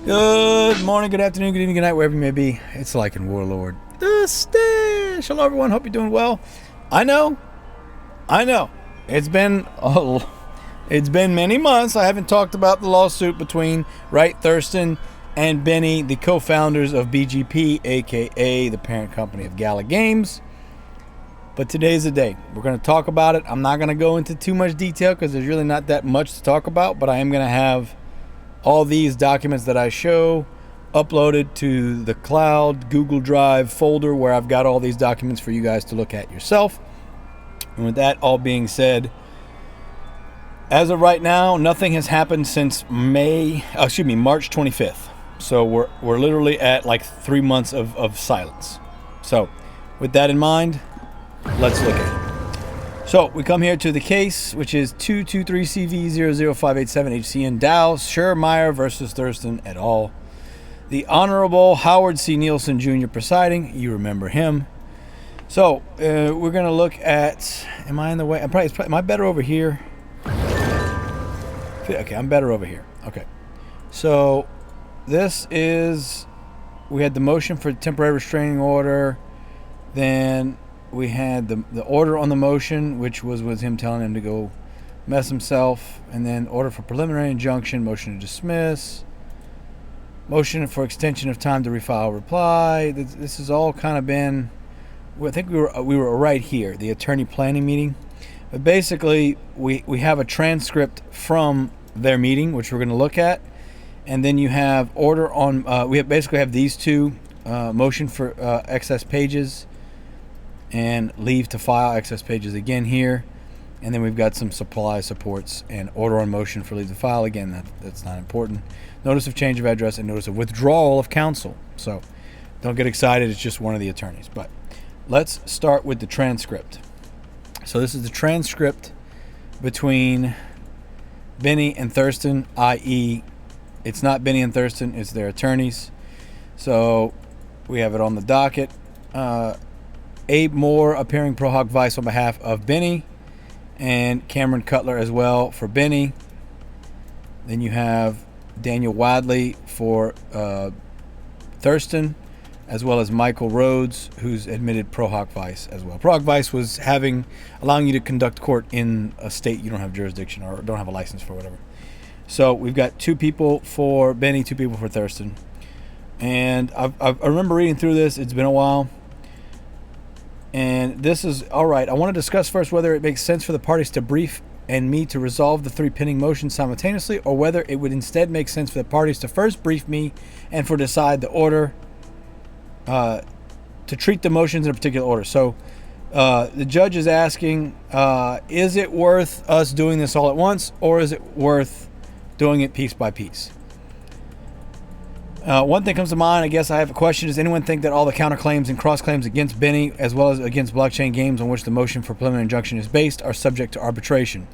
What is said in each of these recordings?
Good morning, good afternoon, good evening, good night, wherever you may be. It's Lycan Warlord Thurston. Hello, everyone. Hope you're doing well. I know. It's been many months. I haven't talked about the lawsuit between Wright Thurston and Bene, the co-founders of BGP, aka the parent company of GALA Games. But today's the day. We're going to talk about it. I'm not going to go into too much detail because there's really not that much to talk about, but I am going to have all these documents that I show uploaded to the cloud Google Drive folder where I've got all these documents for you guys to look at yourself. And with that all being said, as of right now, nothing has happened since March 25th. So we're literally at like 3 months of silence. So with that in mind, let's look at it. So we come here to the case, which is 223CV00587HCN Dow Schermeyer versus Thurston et al. The Honorable Howard C. Nielsen Jr. presiding. You remember him. So we're going to look at, am I in the way? Am I better over here? Okay, I'm better over here. Okay. So this is, we had the motion for temporary restraining order. Then we had the order on the motion, which was with him telling him to go mess himself. And then order for preliminary injunction, motion to dismiss, motion for extension of time to refile reply. This has all kind of been, I think we were right here, the attorney planning meeting. But basically, we have a transcript from their meeting, which we're going to look at. And then you have order on, we basically have these two, motion for excess pages and leave to file excess pages again here. And then we've got some supply supports and order on motion for leave to file. Again, that's not important. Notice of change of address and notice of withdrawal of counsel. So don't get excited. It's just one of the attorneys. But let's start with the transcript. So this is the transcript between Bene and Thurston, i.e. it's not Bene and Thurston, it's their attorneys. So we have it on the docket. Abe Moore appearing pro hoc vice on behalf of Bene, and Cameron Cutler as well for Bene. Then you have Daniel Wadley for Thurston, as well as Michael Rhodes, who's admitted pro hoc vice as well. Pro hoc vice was allowing you to conduct court in a state you don't have jurisdiction or don't have a license for, whatever. So we've got 2 people for Bene, 2 people for Thurston. And I remember reading through this. It's been a while. And this is all right. I want to discuss first whether it makes sense for the parties to brief and me to resolve the 3 pending motions simultaneously, or whether it would instead make sense for the parties to first brief me and for decide the order, to treat the motions in a particular order. So the judge is asking, is it worth us doing this all at once, or is it worth doing it piece by piece? One thing comes to mind, I guess I have a question. Does anyone think that all the counterclaims and cross-claims against Bene, as well as against blockchain games on which the motion for preliminary injunction is based, are subject to arbitration?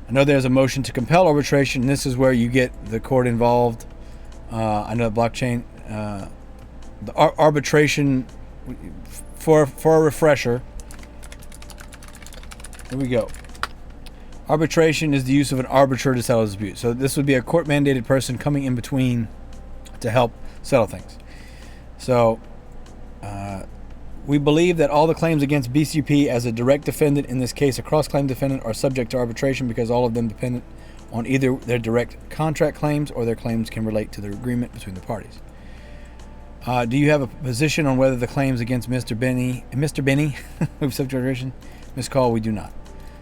I know there's a motion to compel arbitration, and this is where you get the court involved. I know blockchain, the arbitration, for a refresher, here we go. Arbitration is the use of an arbitrator to settle a dispute. So this would be a court-mandated person coming in between to help settle things. So we believe that all the claims against BCP as a direct defendant, in this case a cross-claim defendant, are subject to arbitration because all of them depend on either their direct contract claims or their claims can relate to the agreement between the parties. Do you have a position on whether the claims against Mr. Bene with subject to arbitration? Ms. Call, we do not.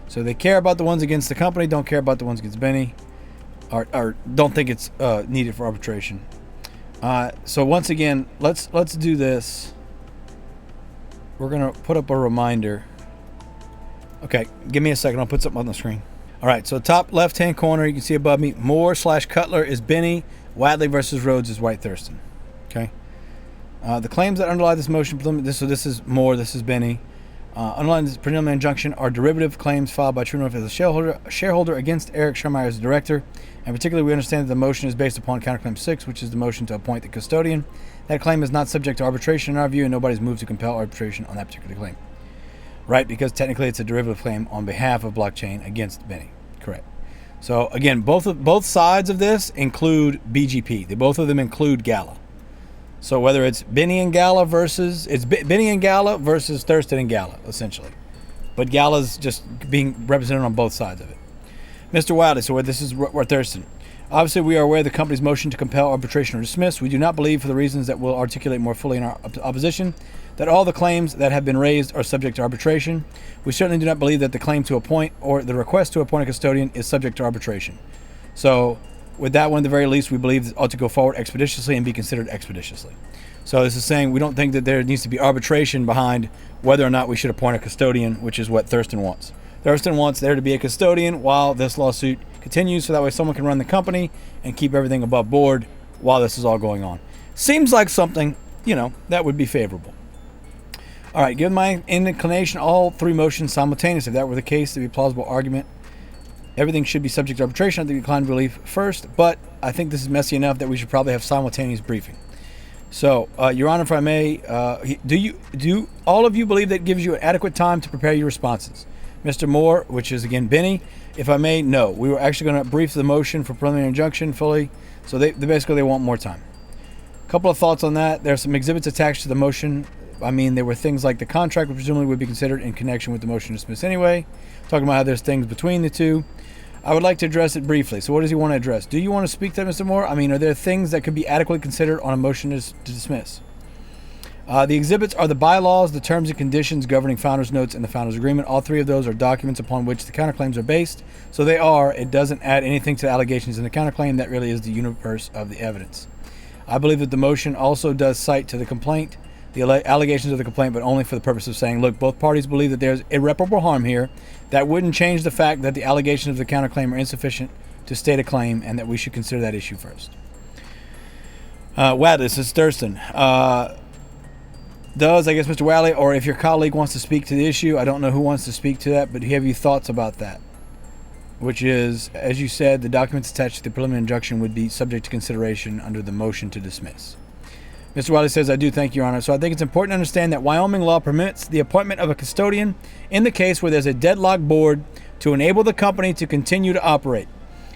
So they care about the ones against the company, don't care about the ones against Bene, or don't think it's needed for arbitration. So once again, let's do this. We're gonna put up a reminder. Okay, give me a second. I'll put something on the screen. All right. So top left-hand corner, you can see above me, Moore/Cutler is Bene, Wadley versus Rhodes is Wright Thurston. Okay. The claims that underlie this motion, so this is Moore, this is Bene. Underlying this preliminary injunction are derivative claims filed by True North as a shareholder against Eric Schermeyer as a director. And particularly, we understand that the motion is based upon counterclaim 6, which is the motion to appoint the custodian. That claim is not subject to arbitration in our view, and nobody's moved to compel arbitration on that particular claim. Right, because technically it's a derivative claim on behalf of blockchain against Bene. Correct. So again, both sides of this include BGP. Both of them include GALA. So whether it's Bene and GALA versus Thurston and GALA, essentially. But GALA's just being represented on both sides of it. Mr. Wiley, so this is Thurston. Obviously, we are aware of the company's motion to compel arbitration or dismiss. We do not believe, for the reasons that we'll articulate more fully in our opposition, that all the claims that have been raised are subject to arbitration. We certainly do not believe that the claim to appoint or the request to appoint a custodian is subject to arbitration. So, with that one, at the very least, we believe it ought to go forward expeditiously and be considered expeditiously. So this is saying we don't think that there needs to be arbitration behind whether or not we should appoint a custodian, which is what Thurston wants. Thurston wants there to be a custodian while this lawsuit continues, so that way someone can run the company and keep everything above board while this is all going on. Seems like something, that would be favorable. All right, given my inclination, all three motions simultaneous. If that were the case, there'd be a plausible argument. Everything should be subject to arbitration. I think decline relief first, but I think this is messy enough that we should probably have simultaneous briefing. So, Your Honor, if I may, do all of you believe that gives you an adequate time to prepare your responses? Mr. Moore, which is again Bene, if I may, no. We were actually going to brief the motion for preliminary injunction fully, so they basically want more time. A couple of thoughts on that. There are some exhibits attached to the motion. I mean, there were things like the contract, which presumably would be considered in connection with the motion to dismiss anyway. Talking about how there's things between the two. I would like to address it briefly. So what does he want to address? Do you want to speak to that, Mr. Moore? I mean, are there things that could be adequately considered on a motion to dismiss? The exhibits are the bylaws, the terms and conditions governing founders' notes, and the founders' agreement. All three of those are documents upon which the counterclaims are based. So they are. It doesn't add anything to the allegations in the counterclaim. That really is the universe of the evidence. I believe that the motion also does cite to the complaint, the allegations of the complaint, but only for the purpose of saying, look, both parties believe that there's irreparable harm here. That wouldn't change the fact that the allegations of the counterclaim are insufficient to state a claim, and that we should consider that issue first. This is Thurston. I guess, Mr. Wiley, or if your colleague wants to speak to the issue, I don't know who wants to speak to that, but have you thoughts about that? Which is, as you said, the documents attached to the preliminary injunction would be subject to consideration under the motion to dismiss. Mr. Wiley says, I do, thank you, Your Honor. So I think it's important to understand that Wyoming law permits the appointment of a custodian in the case where there's a deadlocked board to enable the company to continue to operate.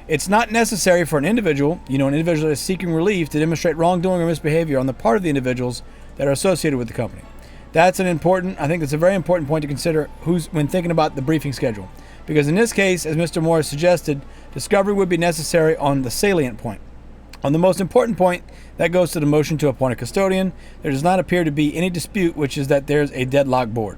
It's not necessary for an individual, an individual that is seeking relief, to demonstrate wrongdoing or misbehavior on the part of the individuals that are associated with the company. I think that's a very important point to consider when thinking about the briefing schedule. Because in this case, as Mr. Moore suggested, discovery would be necessary on the salient point. On the most important point, that goes to the motion to appoint a custodian. There does not appear to be any dispute, which is that there's a deadlocked board.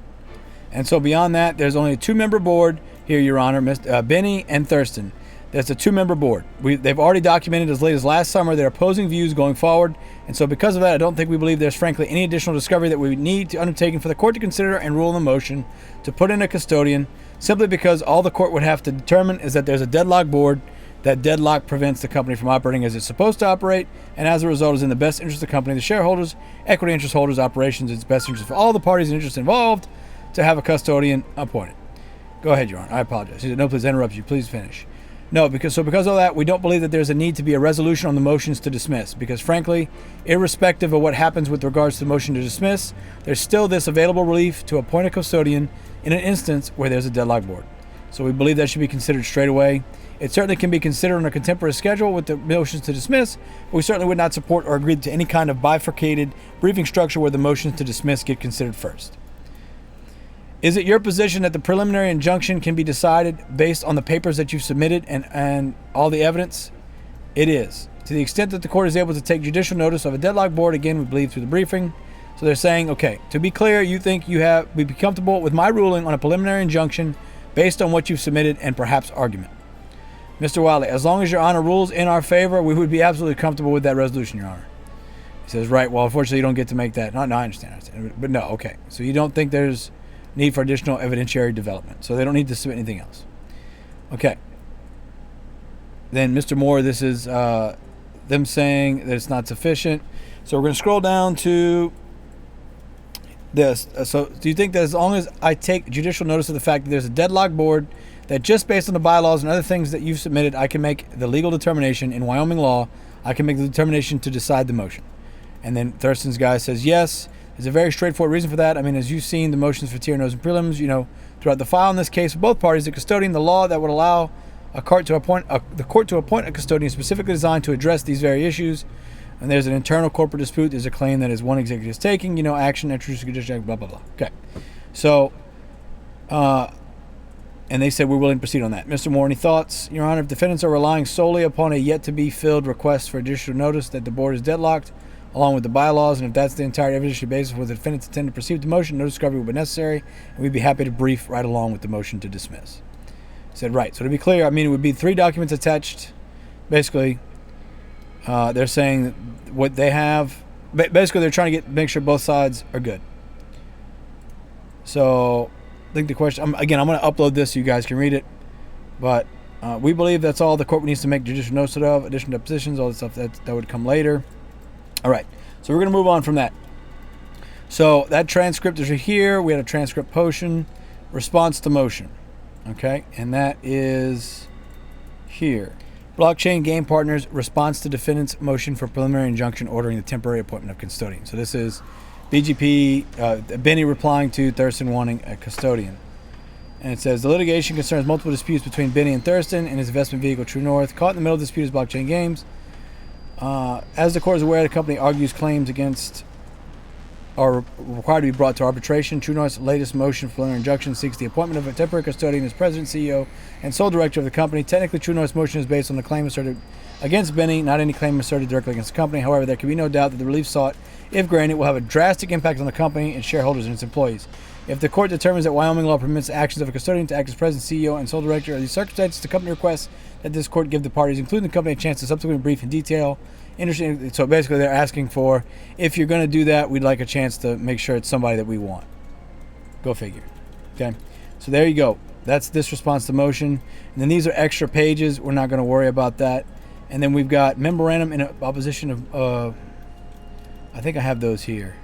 And so beyond that, there's only a two-member board here, Your Honor, Bene and Thurston. That's a two-member board. They've already documented as late as last summer their opposing views going forward, and so because of that, I don't think we believe there's frankly any additional discovery that we would need to undertake for the court to consider and rule in the motion to put in a custodian, simply because all the court would have to determine is that there's a deadlock board. That deadlock prevents the company from operating as it's supposed to operate, and as a result is in the best interest of the company, the shareholders, equity interest holders, operations. It's best interest for all the parties and interests involved to have a custodian appointed. Go ahead, Your Honor. I apologize. He said, no, please interrupt you. Please finish. No, because of that, we don't believe that there's a need to be a resolution on the motions to dismiss, because frankly, irrespective of what happens with regards to the motion to dismiss, there's still this available relief to appoint a custodian in an instance where there's a deadlock board. So we believe that should be considered straight away. It certainly can be considered on a contemporary schedule with the motions to dismiss, but we certainly would not support or agree to any kind of bifurcated briefing structure where the motions to dismiss get considered first. Is it your position that the preliminary injunction can be decided based on the papers that you've submitted and all the evidence? It is. To the extent that the court is able to take judicial notice of a deadlock board, again, we believe through the briefing. So they're saying, okay, to be clear, you think we'd be comfortable with my ruling on a preliminary injunction based on what you've submitted and perhaps argument. Mr. Wiley, as long as Your Honor rules in our favor, we would be absolutely comfortable with that resolution, Your Honor. He says, right, well, unfortunately, you don't get to make that. No, I understand. But no, okay. So you don't think there's need for additional evidentiary development. So they don't need to submit anything else. Okay. Then, Mr. Moore, this is them saying that it's not sufficient. So we're going to scroll down to this. So do you think that as long as I take judicial notice of the fact that there's a deadlock board, that just based on the bylaws and other things that you've submitted, I can make the legal determination in Wyoming law, I can make the determination to decide the motion? And then Thurston's guy says yes. There's a very straightforward reason for that. I mean, as you've seen the motions for tier no's and prelims, throughout the file in this case, both parties, the custodian, the law that would allow the court to appoint a custodian specifically designed to address these very issues. And there's an internal corporate dispute. There's a claim that is one executive is taking, action, introducing condition, blah, blah, blah. Okay. So, and they said we're willing to proceed on that. Mr. Moore, any thoughts? Your Honor, if defendants are relying solely upon a yet-to-be-filled request for additional notice that the board is deadlocked, along with the bylaws, and if that's the entire evidentiary basis for the defendants intend to proceed with the motion, no discovery will be necessary, and we'd be happy to brief right along with the motion to dismiss. He said, right. So to be clear, it would be 3 documents attached. Basically, they're saying that what they have, basically they're trying to make sure both sides are good. So I think the question, again, I'm going to upload this so you guys can read it, but we believe that's all the court needs to make judicial notice of, additional depositions, all the stuff that would come later. All right, so we're going to move on from that. So that transcript is right here. We had a transcript potion, response to motion. Okay, and that is here. Blockchain Game Partners response to defendant's motion for preliminary injunction ordering the temporary appointment of custodian. So this is BGP, Bene replying to Thurston wanting a custodian. And it says, the litigation concerns multiple disputes between Bene and Thurston and his investment vehicle True North. Caught in the middle of the dispute is Blockchain Games. As the court is aware, the company argues claims against are required to be brought to arbitration. True North's latest motion for preliminary injunction seeks the appointment of a temporary custodian as president, CEO, and sole director of the company. Technically, True North's motion is based on the claim asserted against Bene, not any claim asserted directly against the company. However, there can be no doubt that the relief sought, if granted, will have a drastic impact on the company, its shareholders, and its employees. If the court determines that Wyoming law permits actions of a custodian to act as president, CEO, and sole director of these circumstances, the company requests that this court give the parties, including the company, a chance to subsequently brief in detail. Interesting. So basically, they're asking for, if you're going to do that, we'd like a chance to make sure it's somebody that we want. Go figure. Okay. So there you go. That's this response to motion. And then these are extra pages. We're not going to worry about that. And then we've got memorandum in opposition of. I think I have those here.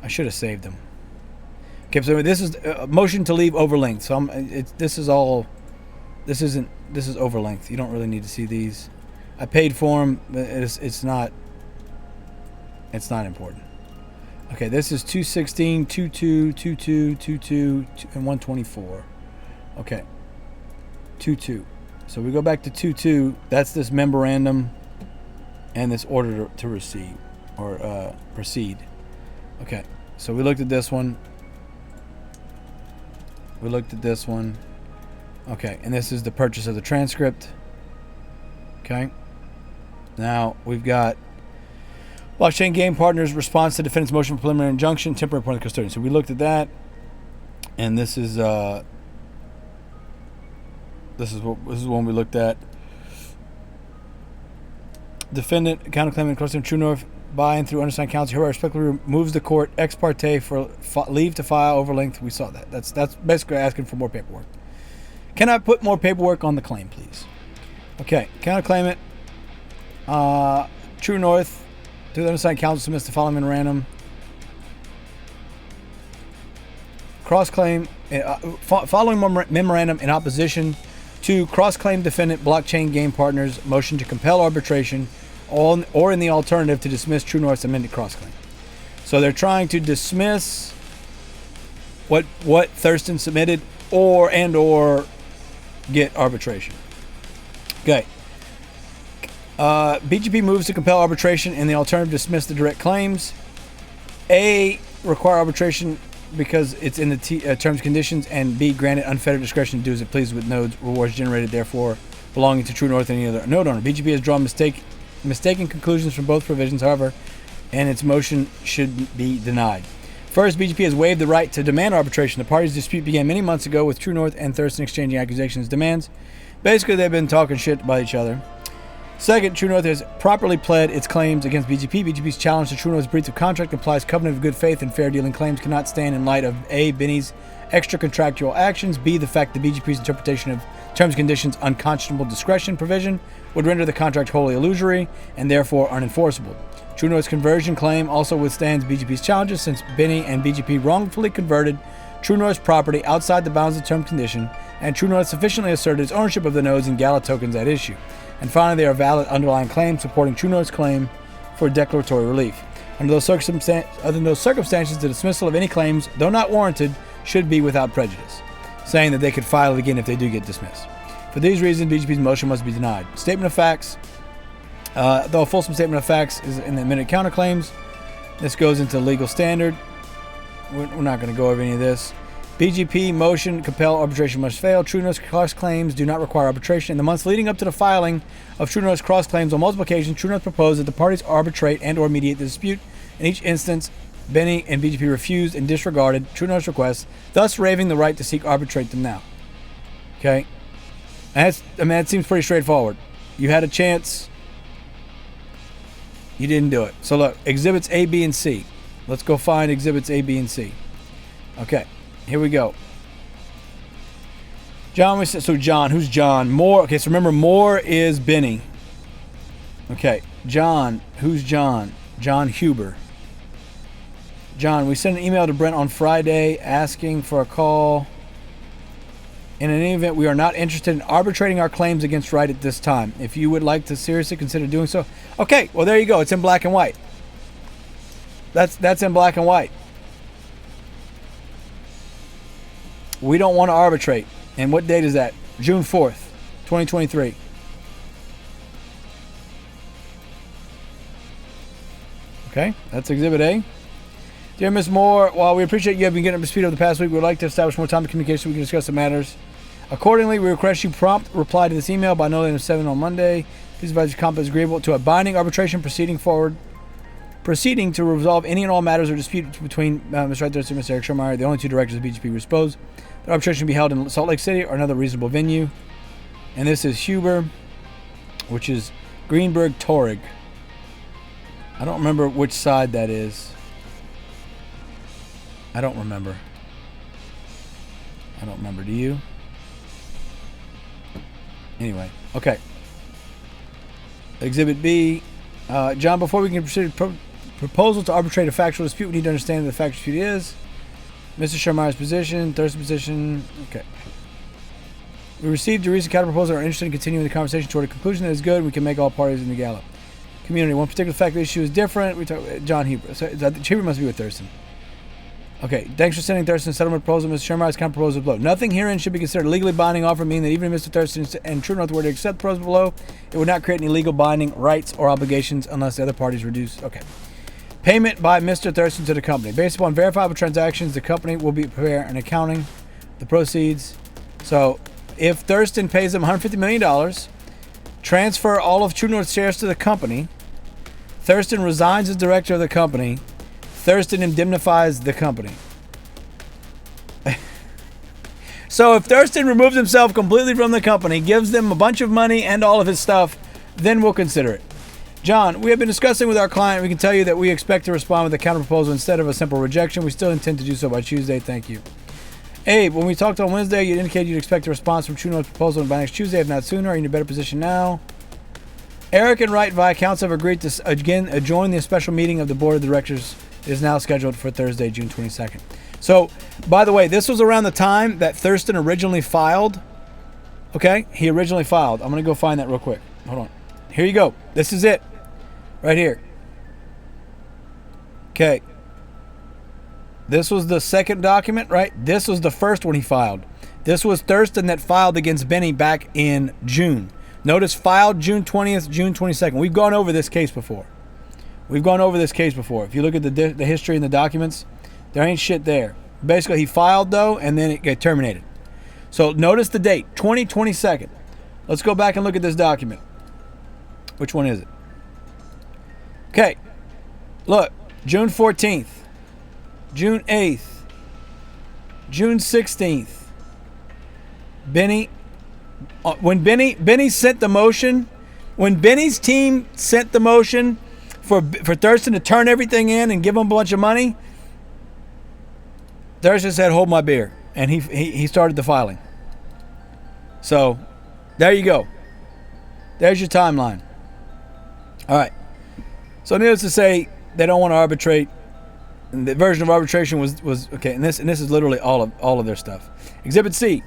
I should have saved them. Okay, so this is a motion to leave over length. So this is over length. You don't really need to see these. I paid for them. It's not important. Okay, this is 216, 22, 22, 22, and 124. Okay, 22. So we go back to 22. That's this memorandum and this order to receive or proceed. Okay, so we looked at this one. We looked at this one. Okay, and this is the purchase of the transcript. Okay. Now we've got Blockchain Game Partners response to defendant's motion for preliminary injunction, temporary appointed custodian. So we looked at that, and this is one we looked at. Defendant counterclaiming custodian True North by and through undersigned counsel hereby respectfully removes the court ex parte for leave to file over length. We saw that. That's basically asking for more paperwork. Can I put more paperwork on the claim, please? Okay, counterclaimant. True North, through the undersigned counsel, submits the following memorandum. Cross-claim, following memorandum in opposition to cross-claim defendant Blockchain Game Partners motion to compel arbitration or in the alternative to dismiss True North's amended cross-claim. So they're trying to dismiss what Thurston submitted or get arbitration. Okay. BGP moves to compel arbitration and the alternative dismiss the direct claims. A, require arbitration because it's in the terms and conditions, and B, granted unfettered discretion to do as it pleases with nodes, rewards generated therefore belonging to True North and any other node owner. BGP has drawn mistaken conclusions from both provisions, however, and its motion should be denied. First, BGP has waived the right to demand arbitration. The parties' dispute began many months ago with True North and Thurston exchanging accusations demands. Basically, they've been talking shit about each other. Second, True North has properly pled its claims against BGP. BGP's challenge to True North's breach of contract implies covenant of good faith and fair dealing claims cannot stand in light of A, Bene's extra-contractual actions, B, the fact that BGP's interpretation of terms and conditions unconscionable discretion provision would render the contract wholly illusory and therefore unenforceable. True North's conversion claim also withstands BGP's challenges since Bene and BGP wrongfully converted True North's property outside the bounds of the term condition, and True North sufficiently asserted its ownership of the nodes and GALA tokens at issue. And finally, there are valid underlying claims supporting True North's claim for declaratory relief. Under those circumstances, the dismissal of any claims, though not warranted, should be without prejudice, saying that they could file it again if they do get dismissed. For these reasons, BGP's motion must be denied. Statement of facts. Though a fulsome statement of facts is in the minute counterclaims, this goes into legal standard. We're not going to go over any of this. BGP motion compel arbitration must fail. True notice cross claims do not require arbitration. In the months leading up to the filing of true notice cross claims on multiple occasions, true notice proposed that the parties arbitrate and or mediate the dispute. In each instance, BENE and BGP refused and disregarded true notice requests, thus waiving the right to seek arbitrate them now. Okay, and that seems pretty straightforward. You had a chance, you didn't do it. So look, exhibits A, B, and C. Let's go find exhibits A, B, and C. Okay. Here we go. John, so John, who's John? Moore. Okay, so remember, Moore is BENE. Okay, John, who's John? John Huber. John, we sent an email to Brent on Friday asking for a call. In any event, we are not interested in arbitrating our claims against Wright at this time. If you would like to seriously consider doing so. Okay, well, there you go. It's in black and white. That's in black and white. We don't want to arbitrate. And what date is that? June 4th, 2023. Okay, that's Exhibit A. Dear Ms. Moore, while we appreciate you have been getting up to speed over the past week, we would like to establish more time of communication so we can discuss the matters. Accordingly, we request you prompt reply to this email by no later than 7 on Monday. Please advise your company is agreeable to a binding arbitration proceeding to resolve any and all matters or disputes between Ms. Wright Thurston and Mr. Eric Schermeyer, the only two directors of BGP respose. The arbitration be held in Salt Lake City or another reasonable venue. And this is Huber, which is Greenberg Torig. I don't remember which side that is. I don't remember. Do you? Anyway, okay. Exhibit B. John, before we can proceed proposal to arbitrate a factual dispute, we need to understand what the factual dispute is. Mr. Schermeyer's position, Thurston's position. Okay. We received a recent counter proposal and are interested in continuing the conversation toward a conclusion that is good. We can make all parties in the GALA community. One particular fact of the issue is different. We talk John Huber. So Huber must be with Thurston. Okay. Thanks for sending Thurston's settlement proposal. Mr. Schermeyer's counter proposal below. Nothing herein should be considered a legally binding offer, meaning that even if Mr. Thurston and True North were to accept the proposal below, it would not create any legal binding rights or obligations unless the other parties reduce. Okay. Payment by Mr. Thurston to the company. Based upon verifiable transactions, the company will be prepare an accounting the proceeds. So if Thurston pays them $150 million, transfer all of True North shares to the company, Thurston resigns as director of the company, Thurston indemnifies the company. So if Thurston removes himself completely from the company, gives them a bunch of money and all of his stuff, then we'll consider it. John, we have been discussing with our client. We can tell you that we expect to respond with a counter proposal instead of a simple rejection. We still intend to do so by Tuesday. Thank you. Abe, when we talked on Wednesday, you indicated you'd expect a response from True North's proposal by next Tuesday, if not sooner. Are you in a better position now? Eric and Wright via counsel have agreed to again join the special meeting of the board of directors. It is now scheduled for Thursday, June 22nd. So, by the way, this was around the time that Thurston originally filed. Okay, he originally filed. I'm going to go find that real quick. Hold on. Here you go. This is it. Right here. Okay. This was the second document, right? This was the first one he filed. This was Thurston that filed against BENE back in June. Notice filed June 20th, June 22nd. We've gone over this case before. If you look at the history and the documents, there ain't shit there. Basically, he filed, though, and then it got terminated. So notice the date, 2022nd. Let's go back and look at this document. Which one is it? Okay, look, June 14th, June 8th, June 16th. BENE, when BENE sent the motion, when BENE's team sent the motion for Thurston to turn everything in and give him a bunch of money, Thurston said, hold my beer, and he started the filing. So, there you go. There's your timeline. All right. So needless to say, they don't want to arbitrate. And the version of arbitration was okay. And this is literally all of their stuff. Exhibit C.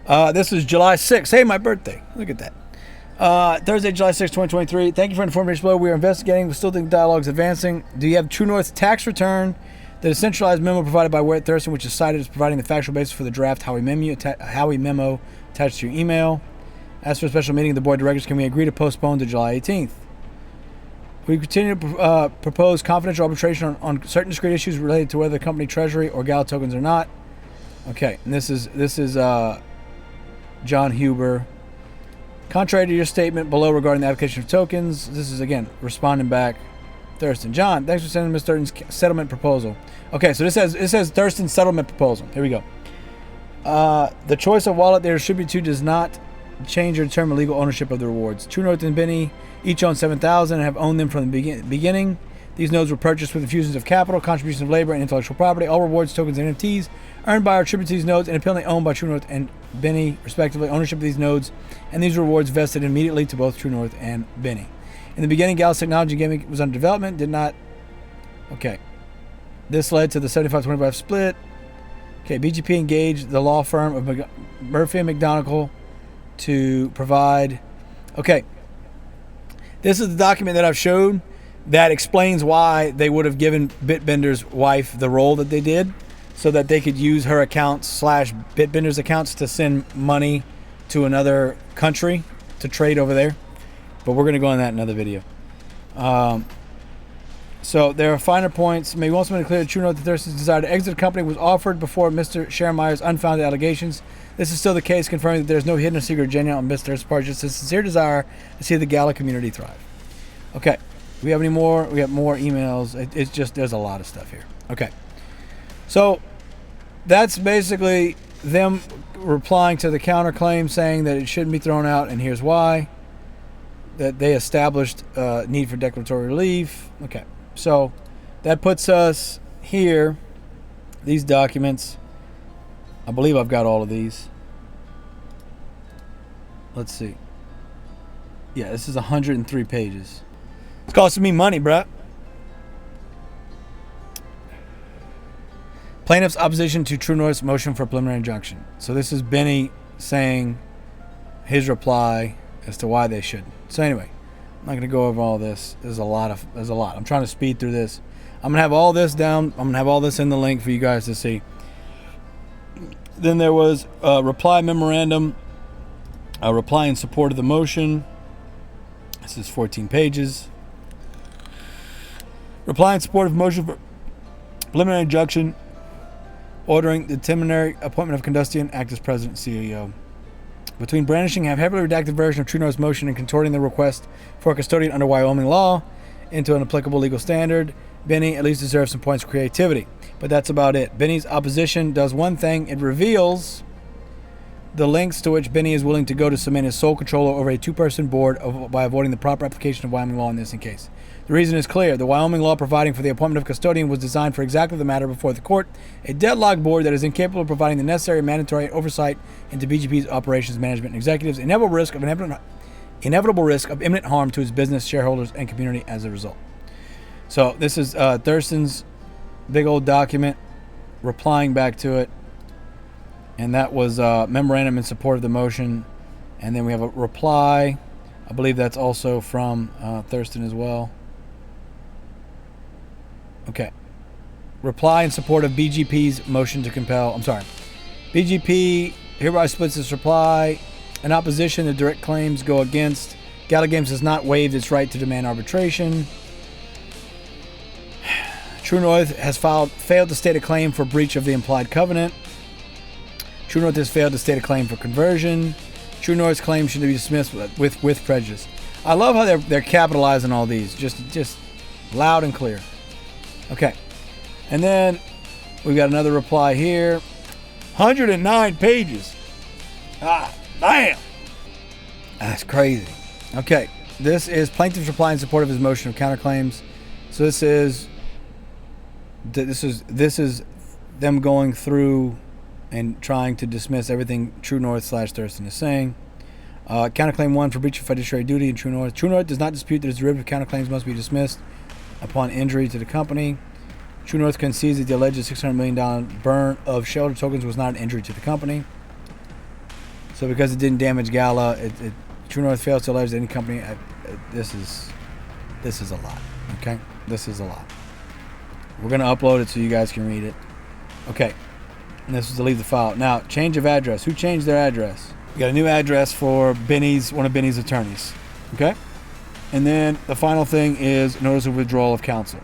This is July 6th. Hey, my birthday. Look at that. Thursday, July 6th, 2023. Thank you for informing us below. We are investigating. We still think dialogue is advancing. Do you have True North's tax return? The centralized memo provided by Wright Thurston, which is cited as providing the factual basis for the draft Howie memo attached to your email. As for a special meeting of the board of directors, can we agree to postpone to July 18th? We continue to propose confidential arbitration on certain discrete issues related to whether the company treasury or GALA tokens or not. Okay, and this is John Huber. Contrary to your statement below regarding the application of tokens, this is again responding back. Thurston. John, thanks for sending Ms. Thurston's settlement proposal. Okay, so it says Thurston's settlement proposal. Here we go. The choice of wallet they distribute to does not change or determine legal ownership of the rewards. True North and Bene each own 7,000 and have owned them from the beginning. These nodes were purchased with infusions of capital, contributions of labor, and intellectual property. All rewards, tokens, and NFTs earned by or attributed to these nodes independently owned by True North and Bene, respectively. Ownership of these nodes and these rewards vested immediately to both True North and Bene. In the beginning, GALA's technology gaming was under development. Did not. Okay. This led to the 75-25 split. Okay. BGP engaged the law firm of Murphy and McDonald to provide. Okay. This is the document that I've showed that explains why they would have given Bitbender's wife the role that they did, so that they could use her accounts / Bitbender's accounts to send money to another country to trade over there. But we're going to go on that in another video. So there are finer points. May we also make it clear that True North and Thurston's desire to exit the company was offered before Mr. Schermeyer's unfounded allegations. This is still the case, confirming that there is no hidden or secret agenda on Mr. Thurston's part, just a sincere desire to see the GALA community thrive. Okay. We have any more? We have more emails. It's just, there's a lot of stuff here. Okay. So that's basically them replying to the counterclaim saying that it shouldn't be thrown out, and here's why. That they established need for declaratory relief. Okay. So that puts us here. These documents. I believe I've got all of these. Let's see. Yeah, this is 103 pages. It's costing me money, bruh. Plaintiff's opposition to True North's motion for preliminary injunction. So this is Bene saying his reply as to why they shouldn't. So anyway, I'm not going to go over all this. There's a lot. I'm trying to speed through this. I'm going to have all this down. I'm going to have all this in the link for you guys to see. Then there was a reply memorandum, a reply in support of the motion. This is 14 pages. Reply in support of motion for preliminary injunction, ordering the temporary appointment of custodian, act as president, CEO. Between brandishing a heavily redacted version of True North's motion and contorting the request for a custodian under Wyoming law into an applicable legal standard, Bene at least deserves some points for creativity. But that's about it. Bene's opposition does one thing. It reveals the lengths to which Bene is willing to go to cement his sole control over a two-person board by avoiding the proper application of Wyoming law in this case. The reason is clear. The Wyoming law providing for the appointment of custodian was designed for exactly the matter before the court, a deadlocked board that is incapable of providing the necessary mandatory oversight into BGP's operations management and executives, inevitable risk of imminent harm to its business, shareholders, and community as a result. So this is Thurston's big old document replying back to it, and that was memorandum in support of the motion. And then we have a reply. I believe that's also from Thurston as well. Okay. Reply in support of BGP's motion to compel. I'm sorry. BGP hereby splits its reply. In opposition, the direct claims go against. GALA Games has not waived its right to demand arbitration. True North has failed to state a claim for breach of the implied covenant. True North has failed to state a claim for conversion. True North's claim should be dismissed with prejudice. I love how they're capitalizing all these, just loud and clear. Okay, and then we've got another reply here. 109 pages. Ah, damn. That's crazy. Okay, this is plaintiff's reply in support of his motion of counterclaims. So this is them going through and trying to dismiss everything True North / Thurston is saying. Counterclaim 1 for breach of fiduciary duty in True North. True North does not dispute that its derivative counterclaims must be dismissed upon injury to the company. True North concedes that the alleged $600 million burn of shelter tokens was not an injury to the company. So because it didn't damage GALA, True North fails to allege that any company. This is a lot. Okay, this is a lot. We're gonna upload it so you guys can read it. Okay, and this is to leave the file. Now, change of address. Who changed their address? We got a new address for one of Bene's attorneys. Okay? And then the final thing is notice of withdrawal of counsel.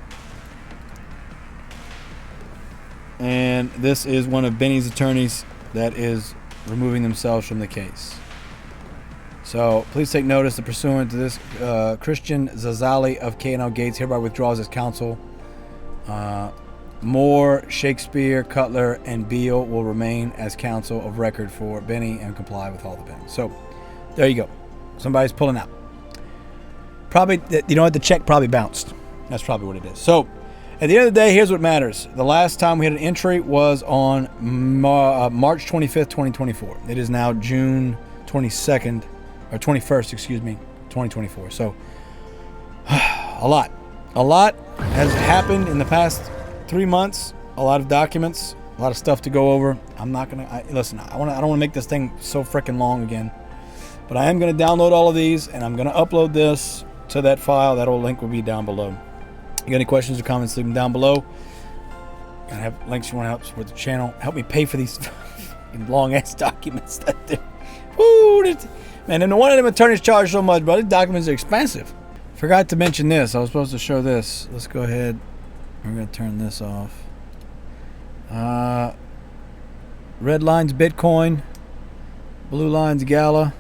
And this is one of Bene's attorneys that is removing themselves from the case. So please take notice that pursuant to this, Christian Zazali of K&L Gates hereby withdraws his counsel. Moore, Shakespeare, Cutler, and Beal will remain as counsel of record for Bene and comply with all the Bene. So there you go. Somebody's pulling out. Probably, you know what? The check probably bounced. That's probably what it is. So at the end of the day, here's what matters. The last time we had an entry was on March 25th, 2024. It is now June 22nd, or 21st, excuse me, 2024. So a lot has happened in the past 3 months. A lot of documents, a lot of stuff to go over. I'm not gonna listen. I don't want to make this thing so freaking long again, but I am gonna download all of these and I'm gonna upload this to that file. That old link will be down below. You got any questions or comments, leave them down below. I have links you want to help support the channel. Help me pay for these long ass documents that man, and no wonder them attorneys charge so much, but these documents are expensive. Forgot to mention this. I was supposed to show this. Let's go ahead. We're going to turn this off. Red line's Bitcoin. Blue line's Gala.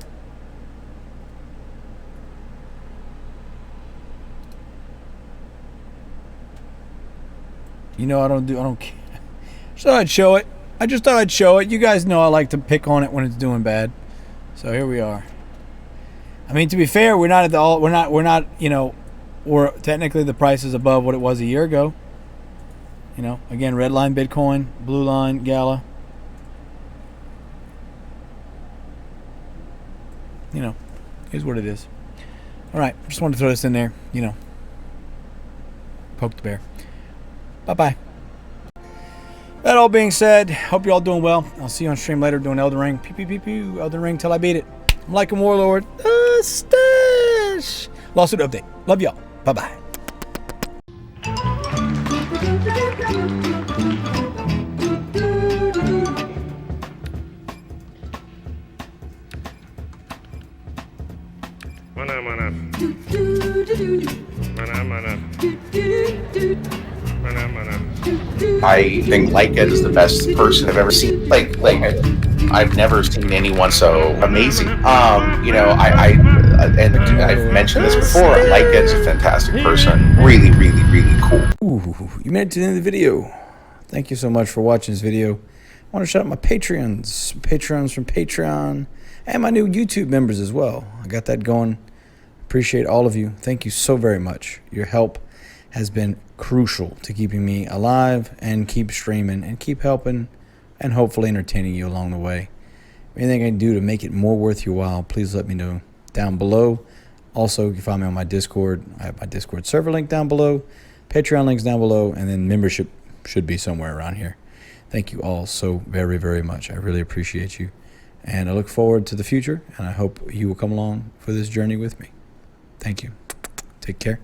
You know, I don't care. Just thought I'd show it. I just thought I'd show it. You guys know I like to pick on it when it's doing bad. So here we are. I mean, to be fair, we're not at the all. We're not. You know, we're technically the price is above what it was a year ago. You know, again, red line Bitcoin, blue line Gala. You know, here's what it is. All right, just wanted to throw this in there. You know, poke the bear. Bye-bye. That all being said, hope you're all doing well. I'll see you on stream later doing Elden Ring. Pew, pew, pew, pew. Elden Ring till I beat it. I'm like a warlord. Stash. Lawsuit update. Love y'all. Bye-bye. I think Leica is the best person I've ever seen. Like I've never seen anyone so amazing. You know, and I've mentioned this before. Leica is a fantastic person. Really, really, really cool. Ooh, you made it to the end of the video. Thank you so much for watching this video. I want to shout out my Patreons from Patreon, and my new YouTube members as well. I got that going. Appreciate all of you. Thank you so very much. Your help has been crucial to keeping me alive and keep streaming and keep helping and hopefully entertaining you along the way. Anything I can do to make it more worth your while, please let me know down below. Also, you can find me on my Discord. I have my Discord server link down below, Patreon links down below, and then membership should be somewhere around here. Thank you all so very, very much. I really appreciate you. And I look forward to the future, and I hope you will come along for this journey with me. Thank you. Take care.